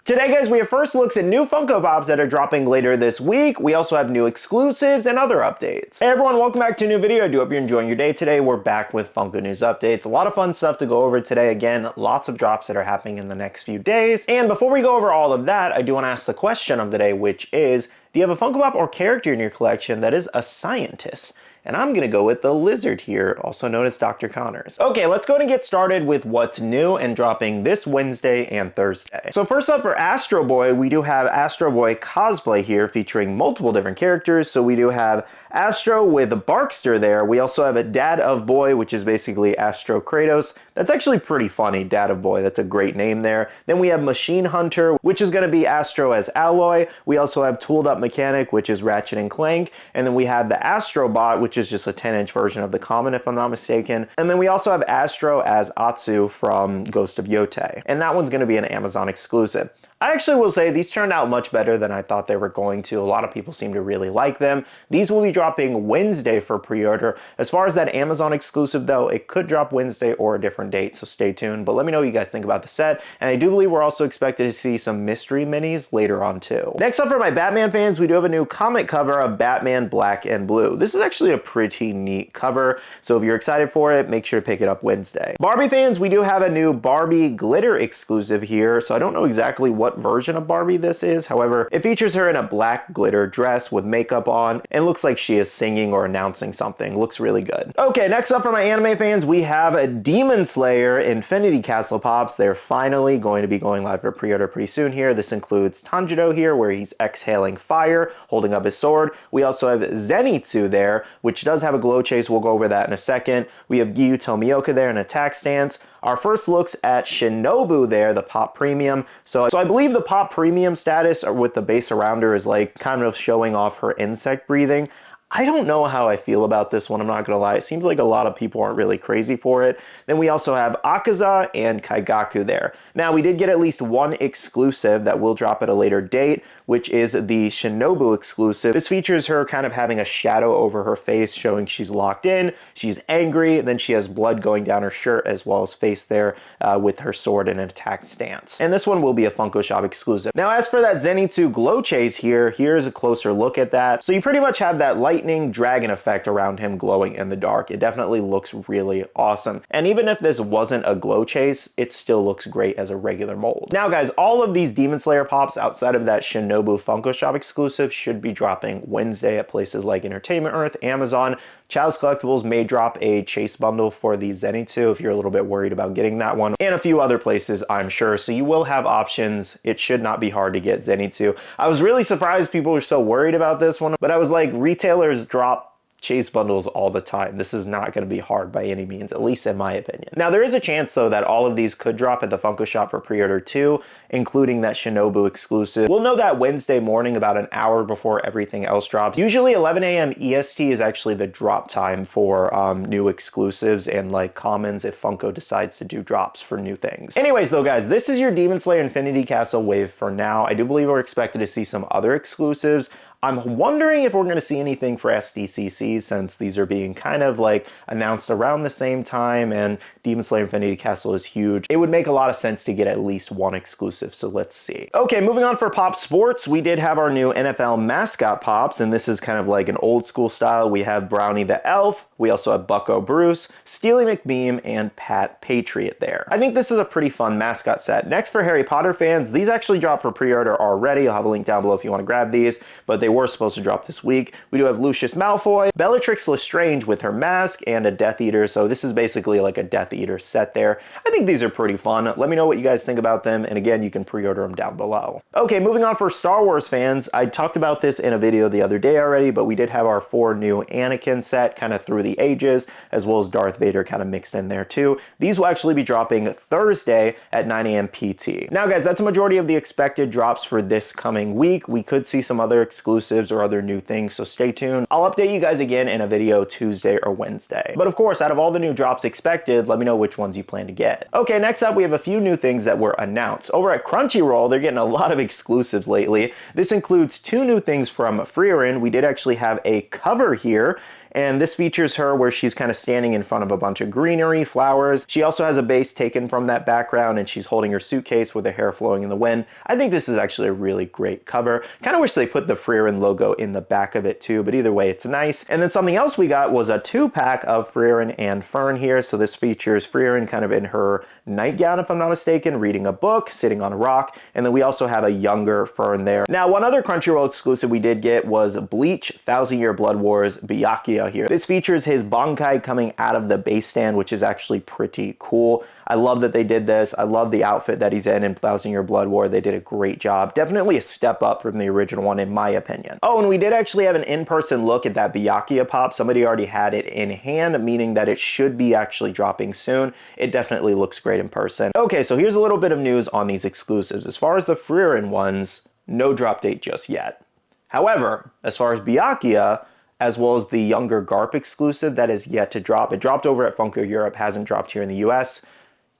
Today, guys, we have first looks at new Funko Pops that are dropping later this week. We also have new exclusives and other updates. Hey everyone, welcome back to a new video. I do hope you're enjoying your day today. We're back with Funko news updates. A lot of fun stuff to go over today. Again, lots of drops that are happening in the next few days. And before we go over all of that, I do want to ask the question of the day, which is, do you have a Funko Pop or character in your collection that is a scientist? And I'm gonna go with the lizard here, also known as Dr. Connors. Okay, let's go and get started with what's new and dropping this Wednesday and Thursday. So first up for Astro Boy, we do have Astro Boy cosplay here featuring multiple different characters. So we do have Astro with Barkster there. We also have a Dad of Boy, which is basically Astro Kratos. That's actually pretty funny, Dad of Boy. That's a great name there. Then we have Machine Hunter, which is gonna be Astro as Alloy. We also have Tooled Up Mechanic, which is Ratchet and Clank. And then we have the Astro Bot, which is just a 10-inch version of the common, if I'm not mistaken. And then we also have Astro as Atsu from Ghost of Yotei. And that one's gonna be an Amazon exclusive. I actually will say these turned out much better than I thought they were going to. A lot of people seem to really like them. These will be dropping Wednesday for pre-order. As far as that Amazon exclusive though, it could drop Wednesday or a different date, so stay tuned. But let me know what you guys think about the set. And I do believe we're also expected to see some mystery minis later on too. Next up for my Batman fans, we do have a new comic cover of Batman Black and Blue. This is actually a pretty neat cover, so if you're excited for it, make sure to pick it up Wednesday. Barbie fans, we do have a new Barbie glitter exclusive here, so I don't know exactly what version of Barbie this is. However, it features her in a black glitter dress with makeup on and looks like she is singing or announcing something. Looks really good. Okay, next up for my anime fans, we have a Demon Slayer Infinity Castle Pops. They're finally going to be going live for pre-order pretty soon here. This includes Tanjiro here, where he's exhaling fire, holding up his sword. We also have Zenitsu there, which does have a glow chase. We'll go over that in a second. We have Giyu Tomioka there in attack stance. Our first looks at Shinobu there, the Pop Premium. So I believe the Pop Premium status with the base around her is like kind of showing off her insect breathing. I don't know how I feel about this one, I'm not gonna lie. It seems like a lot of people aren't really crazy for it. Then we also have Akaza and Kaigaku there. Now, we did get at least one exclusive that will drop at a later date, which is the Shinobu exclusive. This features her kind of having a shadow over her face, showing she's locked in, she's angry, and then she has blood going down her shirt as well as face there with her sword in an attack stance. And this one will be a Funko Shop exclusive. Now, as for that Zenitsu glow chase here, here's a closer look at that. So you pretty much have that lightning dragon effect around him glowing in the dark. It definitely looks really awesome. And even if this wasn't a glow chase, it still looks great as a regular mold. Now guys, all of these Demon Slayer pops outside of that Shinobu Funko Shop exclusive should be dropping Wednesday at places like Entertainment Earth, Amazon. Child's Collectibles may drop a chase bundle for the Zenitsu if you're a little bit worried about getting that one, and a few other places, I'm sure. So you will have options. It should not be hard to get Zenitsu. I was really surprised people were so worried about this one, but I was like, retailers drop chase bundles all the time. This is not going to be hard by any means, at least in my opinion. Now, there is a chance though that all of these could drop at the Funko Shop for pre-order too, including that Shinobu exclusive. We'll know that Wednesday morning about an hour before everything else drops. Usually 11 a.m. EST is actually the drop time for new exclusives and like commons if Funko decides to do drops for new things. Anyways though guys, this is your Demon Slayer Infinity Castle wave for now. I do believe we're expected to see some other exclusives. I'm wondering if we're going to see anything for SDCC since these are being kind of like announced around the same time and Demon Slayer Infinity Castle is huge. It would make a lot of sense to get at least one exclusive, so let's see. Okay, moving on for Pop Sports, we did have our new NFL mascot pops, and this is kind of like an old school style. We have Brownie the Elf, we also have Bucko Bruce, Steely McBeam, and Pat Patriot there. I think this is a pretty fun mascot set. Next for Harry Potter fans, these actually dropped for pre-order already. I'll have a link down below if you want to grab these, but they were supposed to drop this week. We do have Lucius Malfoy, Bellatrix Lestrange with her mask, and a Death Eater, so this is basically like a Death Eater set there. I think these are pretty fun. Let me know what you guys think about them, and again, you can pre-order them down below. Okay, moving on for Star Wars fans, I talked about this in a video the other day already, but we did have our 4 new Anakin set kind of through the ages, as well as Darth Vader kind of mixed in there too. These will actually be dropping Thursday at 9 a.m. PT. Now guys, that's a majority of the expected drops for this coming week. We could see some other exclusives or other new things, so stay tuned. I'll update you guys again in a video Tuesday or Wednesday. But of course, out of all the new drops expected, let me know which ones you plan to get. Okay, next up, we have a few new things that were announced. Over at Crunchyroll, they're getting a lot of exclusives lately. This includes 2 new things from Frieren. We did actually have a cover here, and this features her where she's kind of standing in front of a bunch of greenery, flowers. She also has a base taken from that background, and she's holding her suitcase with her hair flowing in the wind. I think this is actually a really great cover. Kind of wish they put the Frieren logo in the back of it too, but either way, it's nice. And then something else we got was a 2-pack of Frieren and Fern here. So this features Frieren kind of in her nightgown, if I'm not mistaken, reading a book, sitting on a rock, and then we also have a younger Fern there. Now, one other Crunchyroll exclusive we did get was Bleach 1000 Year Blood Wars Byakuya here. This features his Bankai coming out of the base stand, which is actually pretty cool. I love that they did this. I love the outfit that he's in 1000 Year Blood War. They did a great job. Definitely a step up from the original one, in my opinion. Oh, and we did actually have an in-person look at that Byakuya pop. Somebody already had it in hand, meaning that it should be actually dropping soon. It definitely looks great in person. Okay, so here's a little bit of news on these exclusives. As far as the Frieren ones, no drop date just yet. However, as far as Byakuya, as well as the younger Garp exclusive that is yet to drop. It dropped over at Funko Europe, hasn't dropped here in the US.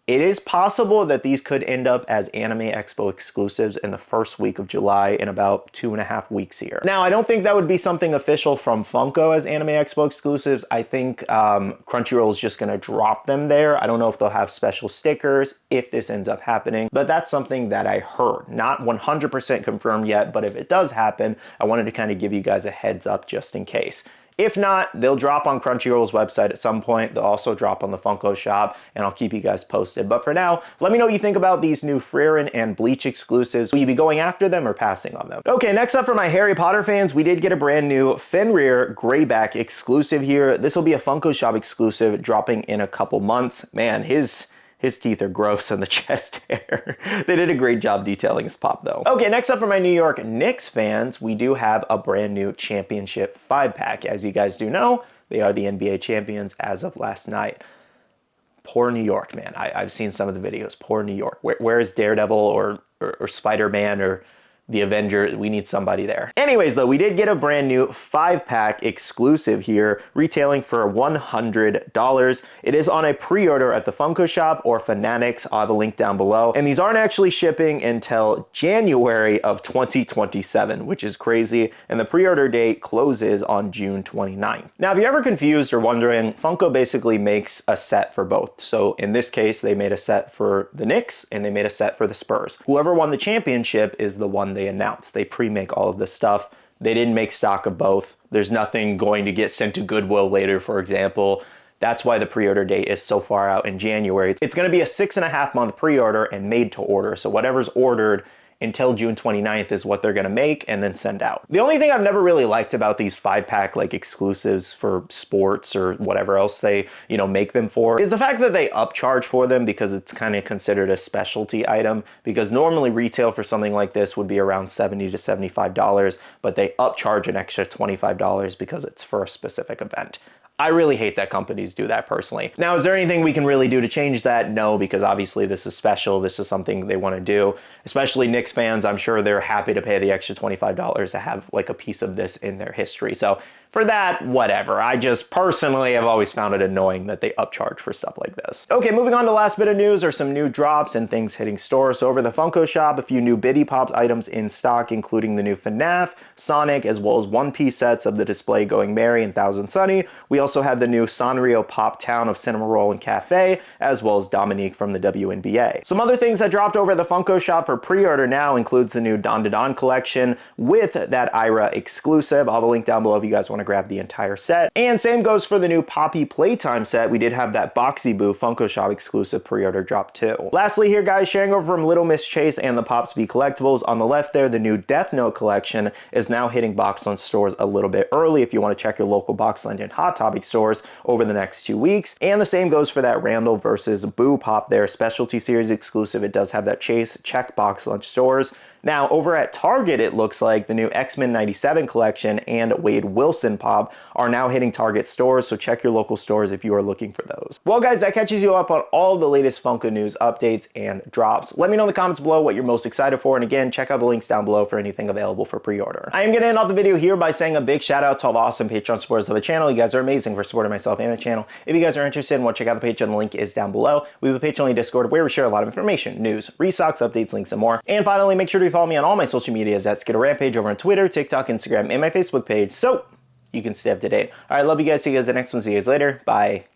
It is possible that these could end up as Anime Expo exclusives in the first week of July in about 2.5 weeks here. Now, I don't think that would be something official from Funko as Anime Expo exclusives. I think Crunchyroll is just gonna drop them there. I don't know if they'll have special stickers if this ends up happening, but that's something that I heard. Not 100% confirmed yet, but if it does happen, I wanted to kind of give you guys a heads up just in case. If not, they'll drop on Crunchyroll's website at some point. They'll also drop on the Funko shop, and I'll keep you guys posted. But for now, let me know what you think about these new Frieren and Bleach exclusives. Will you be going after them or passing on them? Okay, next up for my Harry Potter fans, we did get a brand new Fenrir Greyback exclusive here. This will be a Funko shop exclusive dropping in a couple months. Man, his teeth are gross on the chest hair. They did a great job detailing his pop though. Okay, next up for my New York Knicks fans, we do have a brand new championship 5-pack. As you guys do know, they are the NBA champions as of last night. Poor New York, man. I've seen some of the videos. Poor New York. Where is Daredevil or Spider-Man or the Avenger? We need somebody there. Anyways, though, we did get a brand new 5-pack exclusive here, retailing for $100. It is on a pre-order at the Funko shop or Fanatics. I'll have a link down below. And these aren't actually shipping until January of 2027, which is crazy. And the pre-order date closes on June 29th. Now, if you're ever confused or wondering, Funko basically makes a set for both. So in this case, they made a set for the Knicks and they made a set for the Spurs. Whoever won the championship is the one they announced. They pre-make all of this stuff. They didn't make stock of both. There's nothing going to get sent to Goodwill later, for example. That's why the pre-order date is so far out in January. It's going to be a 6.5-month pre-order and made to order. So whatever's ordered until June 29th is what they're gonna make and then send out. The only thing I've never really liked about these 5-pack like exclusives for sports or whatever else they, make them for is the fact that they upcharge for them because it's kind of considered a specialty item, because normally retail for something like this would be around $70 to $75, but they upcharge an extra $25 because it's for a specific event. I really hate that companies do that personally. Now, is there anything we can really do to change that? No, because obviously this is special. This is something they want to do. Especially Knicks fans, I'm sure they're happy to pay the extra $25 to have like a piece of this in their history. So for that, whatever. I just personally have always found it annoying that they upcharge for stuff like this. Okay, moving on to the last bit of news are some new drops and things hitting stores. So over the Funko shop, a few new Biddy Pops items in stock, including the new FNAF, Sonic, as well as one-piece sets of the Display Going Merry and Thousand Sunny. We also have the new Sanrio Pop Town of Cinema Roll and Cafe, as well as Dominique from the WNBA. Some other things that dropped over at the Funko shop for pre-order now includes the new Don Da Don collection with that Ira exclusive. I'll have a link down below if you guys want to grab the entire set. And same goes for the new Poppy Playtime set. We did have that Boxy Boo Funko Shop exclusive pre-order drop too. Lastly here, guys, sharing over from Little Miss Chase and the Pops Be Collectibles. On the left there, the new Death Note collection is now hitting Boxland stores a little bit early if you want to check your local Boxland and Hot Topic stores over the next 2 weeks. And the same goes for that Randall versus Boo Pop there, specialty series exclusive. It does have that Chase check Boxland stores. Now, over at Target, it looks like the new X-Men 97 collection and Wade Wilson Pop are now hitting Target stores, so check your local stores if you are looking for those. Well, guys, that catches you up on all the latest Funko news, updates, and drops. Let me know in the comments below what you're most excited for, and again, check out the links down below for anything available for pre-order. I am going to end off the video here by saying a big shout out to all the awesome Patreon supporters of the channel. You guys are amazing for supporting myself and the channel. If you guys are interested and want to check out the Patreon, the link is down below. We have a Patreon Discord where we share a lot of information, news, restocks, updates, links, and more. And finally, make sure to follow me on all my social medias at Skittlerampage over on Twitter, TikTok, Instagram, and my Facebook page. So, you can stay up to date. All right, love you guys. See you guys in the next one. See you guys later. Bye.